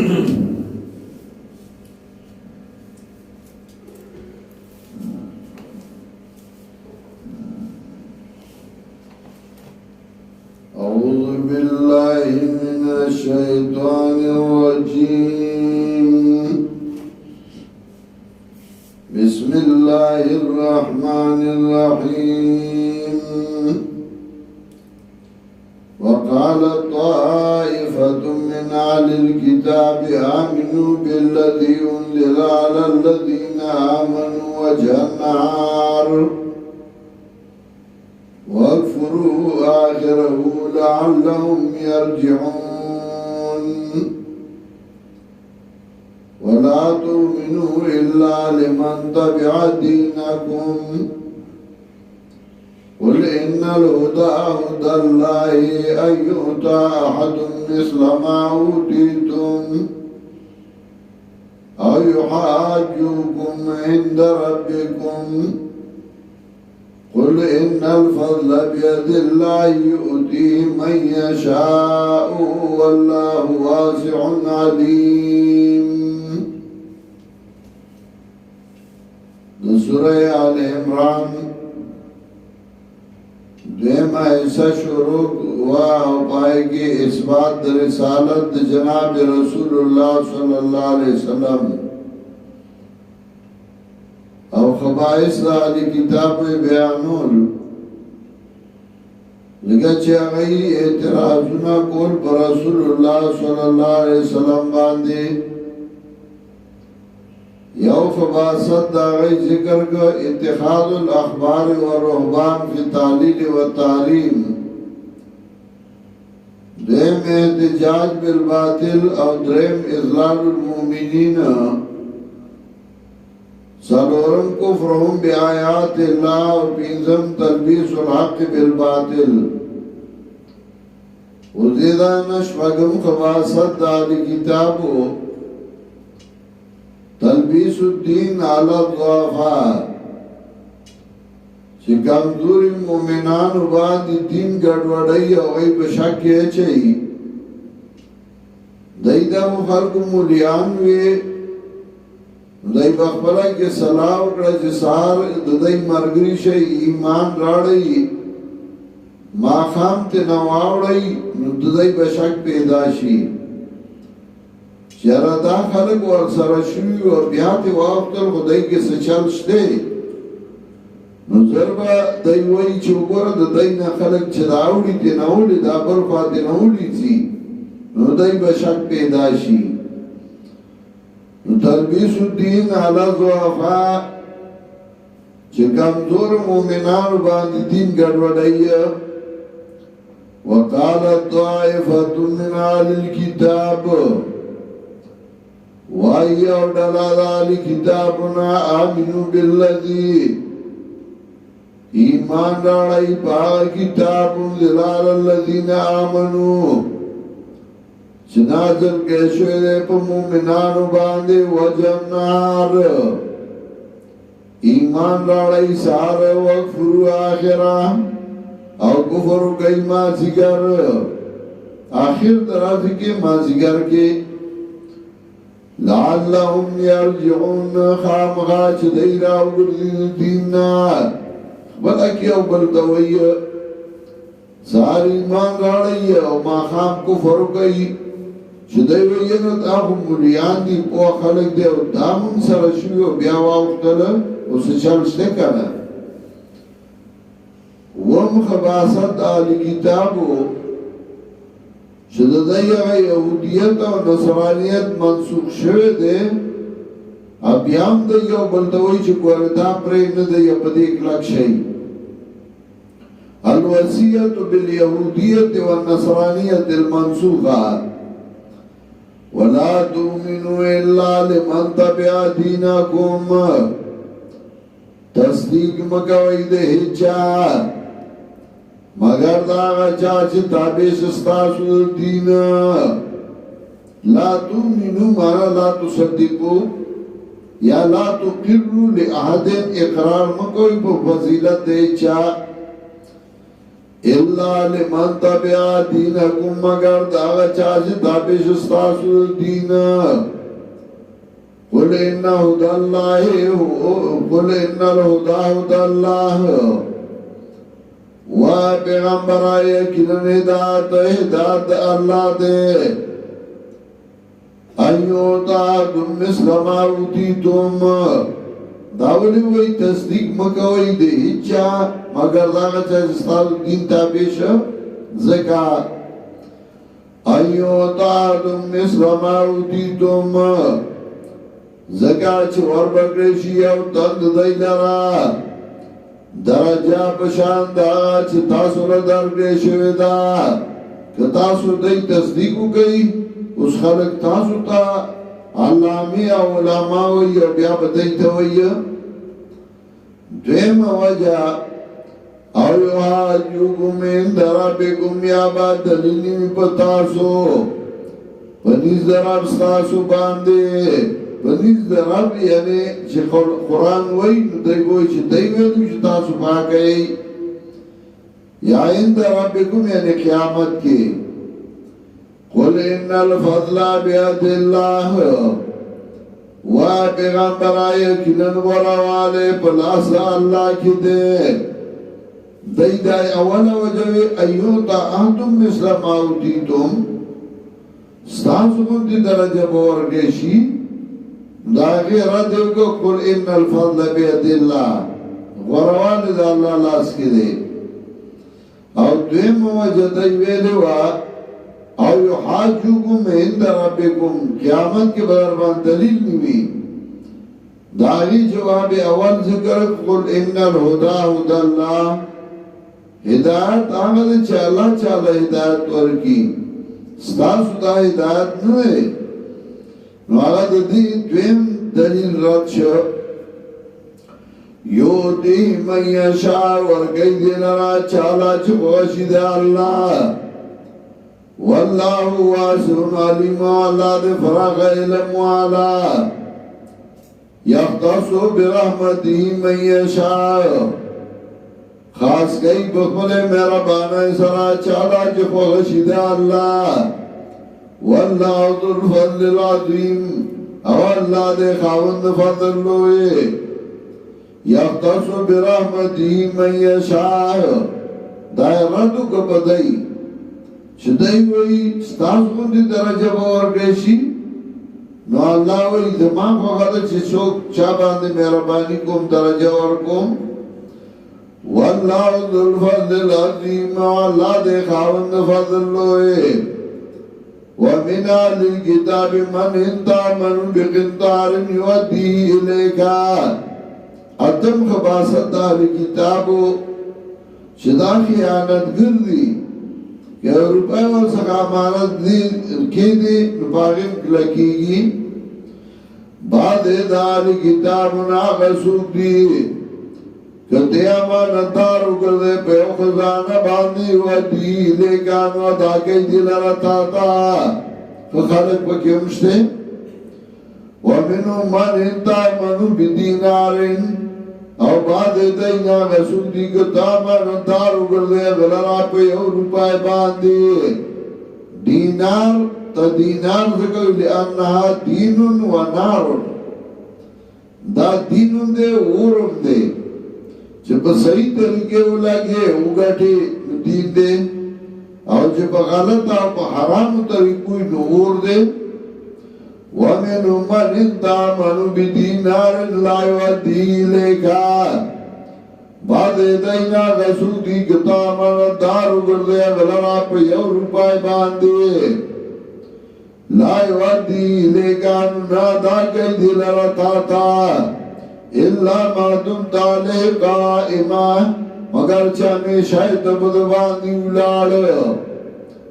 أعوذ بالله من الشيطان الرجيم. بسم الله الرحمن الرحيم. وقالت طائفة من أهل الكتاب آمنوا بالذي أنزل على الذين آمنوا وجه النهار واكفروا آخره لعلهم يرجعون. ولا تؤمنوا إلا لمن تبع دينكم قل إن الهدى هدى الله أن يؤتى أحد مثل ما أوتيتم أو يحاجوكم عند ربكم قل إن الفضل بيد الله يؤتيه من يشاء والله واسع عليم. سورة آل عمران دیمہ ایسا شروع ہوا پائے گی اثبات رسالت جناب رسول اللہ صلی اللہ علیہ وسلم او خبائص دا علی کتاب بیانول لگا چه اغیی اعتراضونا کول پر رسول اللہ صلی اللہ علیہ وسلم باندے یو فباست دا غی ذکر کا اتخاذ الاخبار و رهبان فی تعلیل و تعلیم دیم احتجاج بالباطل او درم اضلال المؤمنین سلورم کفرهم بی آیات اللہ و پینزم تلبیس الحق بالباطل وزیدہ نشفگم خباست دا علی کتابو تلبیس الدین علی الضعفاء چه کمزوری مومنان باندې دین ګډوډي او ای په شک کې چي دایدا خلق مولیان وی دای بخبره کې سلام کړه چې سار د دای مرګري شي ایمان راړی ما خام ته نو واوړی نو د دای په شک پیدا شي چرا دا خلق ور سره شوی او بیا ته واختل خدای کې څه چل شته نو زربا دای وای چې وګوره د دای نه خلق چې راوړي دي نه وړي دا بل خوا دي نه وړي سي نو دای به شک پیدا شي نو تلبیس الدین علی ضعفاء چې کمزور مؤمنان باندې دین ګډوډای وقالت طائفة من أهل الكتاب وَأَيَّ وَدَلَالَ كِتَابُنَا آمِنُوا بِالَّذِي ایمان راڑائی پاہ کتاب انزلال الذین آمنوا چنازل کیشوئے دے پا مومنانو باندے وجنار ایمان راڑائی سار وکفرو آخرہ او کفرو کئی مازگر آخر طرف کے مازگر کے لعلهم يرجعون خامغاچ دیرا وگردین دیننا بلکی او بلدوئی سار ایمان راڑی او ما خام کفر گئی چدئی وینا تاہم ملیان دی پو خلق دے او دامن سرشوی و بیاوا اختل اسے چلشتے کنا وم خباست آلی کتابو شددائی اگئی یهودیت و نصرانیت منسوخ شوه ده ابیام ده یو بلدوئی چه کواردا پریگ نده یا پدیک لک شئی الوصیت بالیهودیت و النصرانیت المنسوخة ولا تؤمنوا الا لمن تبع دینکم تصدیق مکوئی ده هچا مگر داغا چاچه تابیش استاسو دین لا تؤمنو مانا لا تصدقو یا لا تقررو لأحد اقرار مکوئی پا فضیلت دے چا الا لمن تبع دینکم مگر داغا چاچ تابش استاسو دین قل ان هدى الله قل ان الهدى هدى الله و پیغمبر آئے کنن ہدایت اللہ دے ایوتا تم مثل ما اوتیتم داولی وی تصدیق مکوئی دے ہچا مگر داغا چاچ استاسو دین تابش زکاة ایوتا تم مثل ما اوتیتم زکاة چه وربکرشی او تند دی لرا درجہ پشان دا چه تاسو را درگرشوی دا که تاسو دی تصدیقو کئی اس خلق تاسو تا علامی او علماوی او بیا بدئی توی دویم وجہ او یحاجوکم اند ربکم یا با دلیلی پتاسو پنیز در افستاسو باندے پنیز در رب یعنی چه قرآن وی ندائی گوئی چه دائی ویدو چه تاسو پاکئی یا اند ربکم یعنی قیامت کی قل ان الفضل بیاد اللہ و پیغمبر آئے کنن وروالے پلاس اللہ کی دے دائی دائی اولا وجوی ایوتا احتم مثل ماوتیتم ستاسو کنتی درجہ بورگیشی داغی ردیو کو قل ان الفضل بیاد اللہ وروالی دا اللہ لاس کی دے او دویم وجہ دائی ویلوا او یحاجوکم عند ربکم قیامت کے بدربان دلیل نیوی داغی جواب اول ذکر قل ان الہدا ہدا اللہ ہدایت آمد چالا چالا ہدایت ورکی ستاسو دا ہدایت نوے نو آغا دا دی دویم دلیل رد شو یو دی من یشا ورکی دینا چالا چکوشی دے اللہ واللہ واسع علیم اللہ دے فراغ علم والا یختص برحمتی من یشا خاص گئی بخل میرا بانا سرا چالا چکوشی دے اللہ واللہ ذو الفضل العظیم او اللہ دے خاوند فضل لوئے یختص برحمتی من یشا دائراتو کپدائی چدائی وی ستاس کندی درجہ باورگیشی نو اللہ وی زمان کو خدا چی سوک چا باندے مہربانی کم درجہ ورکم واللہ ذو الفضل العظیم اللہ دے خاوند فضل لوئے ومن آل الكتاب من انتا من بقنطار یودی الیکا ادم خباست آل کتابو چدا خیانت گردی کہ روپے اور سکا امانت کی دی نپاغم کلکی گی بعد دار کتاب ناغسوک دی کتے امانتارو کردے پیو خزانہ باندی و دی لیکان و داکی دل رتا تا فخلق پکیمشتے ومنو من انتا منو بدینارن او بعد دینا غسوک دی کتا امانتارو کردے غلرا پیو روپائے باندی دینار تا دینار ذکر لئنہا دینن و نارن دا دینن دے اورم دے جب صحیح طریقے ہو لگے اگاٹے دین دے اور جب غلط آپ حرام طریقوی نور دے وَمِنُ مَنِ انْتَعْمَنُ بِدِينَارٍ لَا يُوَدِّي لَكَ بعد دینا غسو دی کتا امانت دار اگردے غلرا پہ یو روپائے باندے لا یودی لیکن نادا کئی دل رتا تا اللہ ما دم تالے قائمہ مگر چاہنے شاید بدوانی اولاد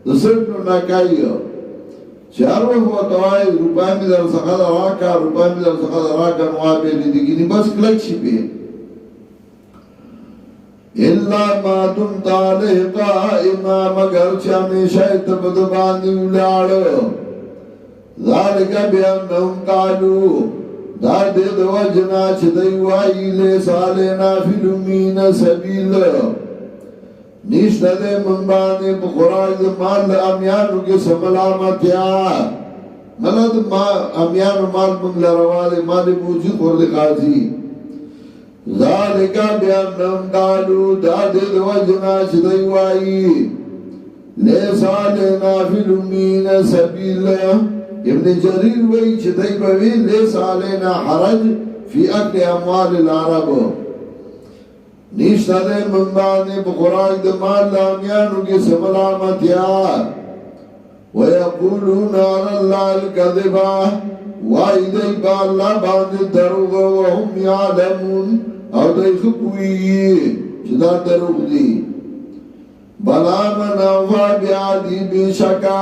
دسرٹ نکائی چار وقت آئے روپائے میں در سخد راکا روپائے میں در سخد راکا نوابے لیدگی بس کلک شپے اللہ ما دم تالے قائمہ مگر چاہنے شاید بدوانی اولاد ذالک بیانہم قالو دار دے دو جنا چھ دیوائی لے سالینا فی الامین سبیل نشته ده من باندې په خوراک د مال د امیانو کې څه ملامتیا مله د امیانو مال موږ لرواله مال بوجي خور د قاضي ذالک بیانهم قالوا دا د وجنا چې دی وایي لیس علینا فی الامین سبیل ابن جریر وایي چې دی به وی لیس علینا حرج فی اکل اموال العرب نشته ده من باندې په خوراک د مال د امیانو کې څه ملامتیا ويقولون على الله الكذب وایدی با الله باندې دروغ وهم یعلمون او دای خپوی چې دا دروغ دي بلا من اوفا بیادی بشکا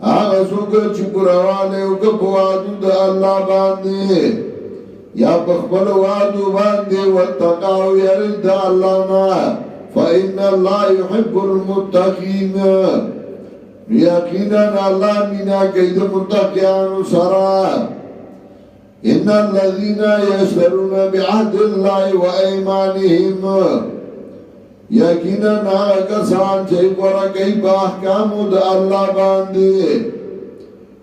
هغه څوک چې پرواله او کپوادو د الله باندې یا بخبل وعدو باندې واتقاو يرد الله نا فإن الله يحب المتقين یقینا الله مینا کوي د متقینانو سره ان الذين يشترون بعهد الله وايمانهم یقینا کسان چې ګورا کوي په احکامو د الله باندې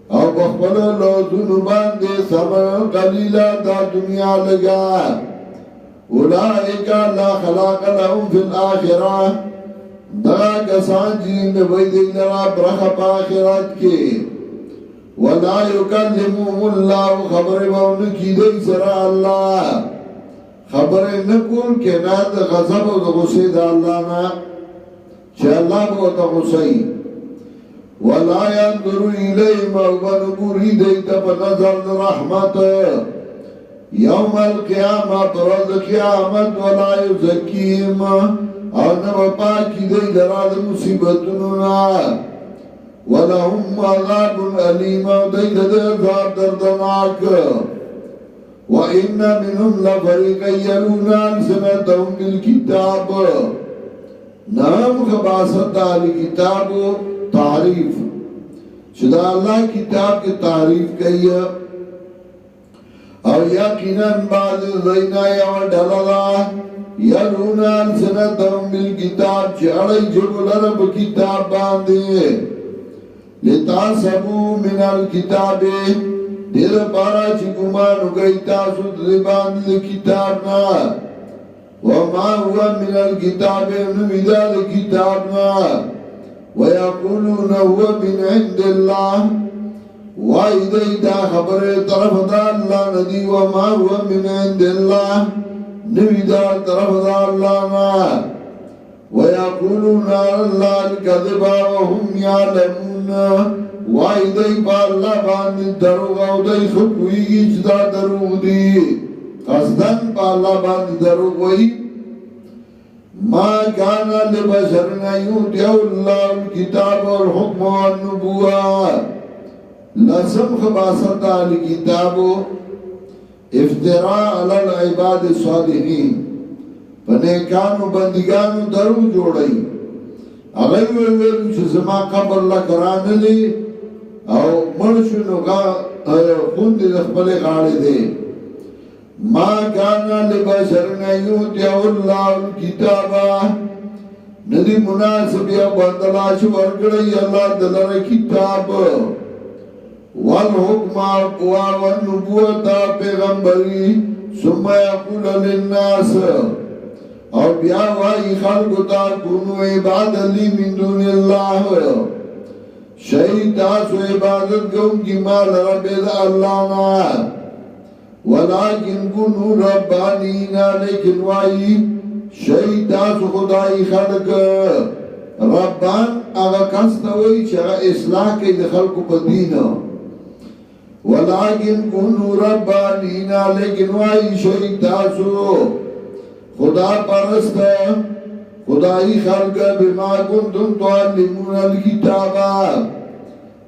او بخبل لوزونو باندې ثمن قلیلا دا دنیا لگا اولئک لا خلاق لهم فی الاخرہ دا کسان جین وی دی لرا برخ پا آخرت کے ولا یکلمهم اللہ خبر بون کی دی سرا اللہ خبر نکول کے نا دا غضب و دا غصی دا اللہ نا چه اللہ بہتا غصی ولا ينظر إليهم وبنبوري ديت بنظر رحمت يوم القيامة برد قيامت ولا يزكيهم او نبا پاکی دی لراد مصیبتنونا ولهم عذاب علیم او دی لده عذاب دردناک وَإِنَّ مِنْهُمْ لَفَرِيقًا يَلُونَ أَلْسِنَتَهُمْ بِالْكِتَابِ نام خباست داری کتاب تعریف شدا اللہ کتاب کی تعریف کئی او یقینا بعد زینا یا ڈللا یلون السنتهم بالکتاب چاڑی جبل رب کتاب باندے لتاسبو من الکتاب دیر پارا چی گمانو گئی تاسو دباند کتابنا وما هو من الكتاب نمدا لكتابنا ويقولون هو من عند الله وإذا دا خبر طرف دا الله ندي وما هو من عند الله نمدا طرف دا الله ويقولون على الله الكذب وهم يعلمون وإذا با الله بان دروغ او دای خطوی اجدا دروغ دی قصدن پا اللہ باندې دروغ وئی ما کانا لبشرنا یوتیو اللہ الكتاب والحکم والنبوة لسم خباست آل کتاب افتراء علی العباد الصالحین پنیکانو بندگانو درو جوڑی اغیو ویلو چه زما قبر لکران لی او مرشنو خوند دخبل غاڑی دے ما کانا لبشرنا یوتیو اللہ الكتابا ندی مناسب یا بندلاش ورگڑی اللہ دلر کتاب والحکم والنبوتا پیغمبری ثم یقول للناس اور بیا وائی خلقتا کنو عبادت لی من دون اللہ شہید تاسو عبادت کون کی مال رب اللہ نا ولیکن کنو ربانینا لیکن وائی شہید تاسو خدای خلق ربان اگا کستوئی چاگا اصلاح کئی دخل کو بدینا ولیکن کنو ربانینا لیکن وائی شہید تاسو خدا پرست خدای خلق بما کنتم تعلمون الکتابا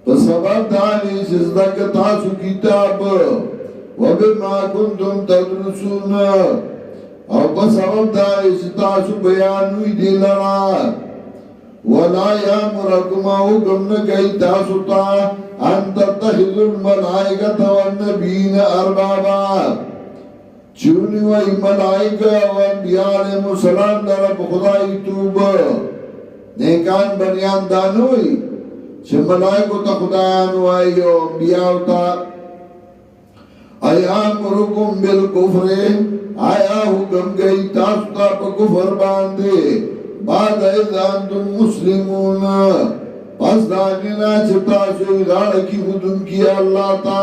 بسبب دانی سزدک تاسو کتاب وبما کنتم تدرسون او بسبب دانی ستاسو بیانوی دی لرا ولا یامرکم حکم نکی تاسو تا ان تتخذوا الملائکت والنبین اربابا چونی وی ملائکہ و انبیاء علیہ السلام در خدای توب نیکان بنیان دانوی چه ملائکو تا خدایان وائی و انبیاء تا آیا مرکم بالکفر آیا حکم گئی تاستا پا کفر باندے بعد ایزان تم مسلمون پس داغینا چه تاسو ادار کی خودم کیا اللہ تا